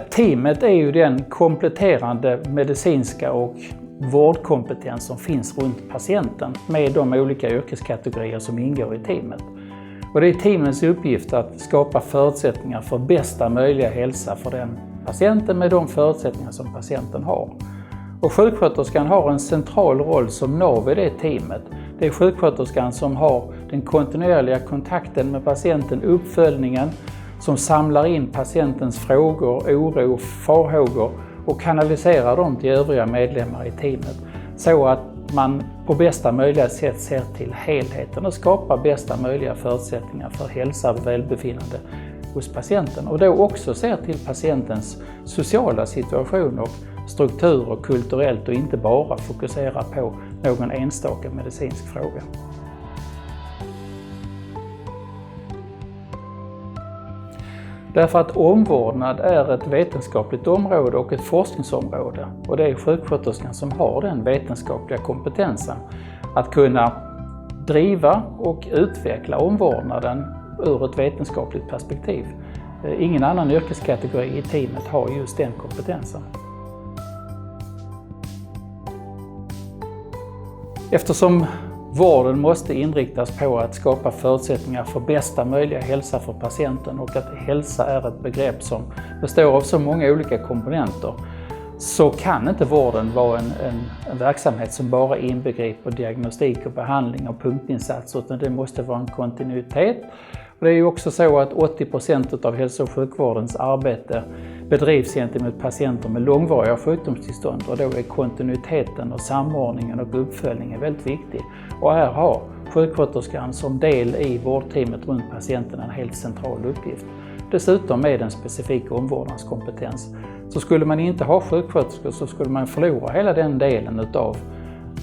Teamet är ju den kompletterande medicinska och vårdkompetens som finns runt patienten med de olika yrkeskategorier som ingår i teamet. Och det är teamets uppgift att skapa förutsättningar för bästa möjliga hälsa för den patienten med de förutsättningar som patienten har. Och sjuksköterskan har en central roll som nav i det teamet. Det är sjuksköterskan som har den kontinuerliga kontakten med patienten, uppföljningen, som samlar in patientens frågor, oro, farhågor och kanaliserar dem till övriga medlemmar i teamet. Så att man på bästa möjliga sätt ser till helheten och skapar bästa möjliga förutsättningar för hälsa och välbefinnande hos patienten. Och då också ser till patientens sociala situation och struktur och kulturellt och inte bara fokusera på någon enstaka medicinsk fråga. Därför att omvårdnad är ett vetenskapligt område och ett forskningsområde. Och det är sjuksköterskan som har den vetenskapliga kompetensen att kunna driva och utveckla omvårdnaden ur ett vetenskapligt perspektiv. Ingen annan yrkeskategori i teamet har just den kompetensen. Eftersom vården måste inriktas på att skapa förutsättningar för bästa möjliga hälsa för patienten och att hälsa är ett begrepp som består av så många olika komponenter, så kan inte vården vara en verksamhet som bara inbegriper diagnostik och behandling och punktinsatser, utan det måste vara en kontinuitet. Och det är ju också så att 80% av hälso- och sjukvårdens arbete bedrivs gentemot patienter med långvariga sjukdomstillstånd, och då är kontinuiteten och samordningen och uppföljningen väldigt viktig. Och här har sjuksköterskan som del i vårdteamet runt patienten en helt central uppgift. Dessutom med en specifik omvårdnadskompetens. Så skulle man inte ha sjuksköterskor så skulle man förlora hela den delen utav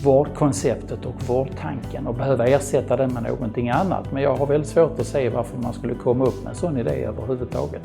vårdkonceptet och vårdtanken och behöva ersätta den med någonting annat. Men jag har väldigt svårt att se varför man skulle komma upp med en sån idé överhuvudtaget.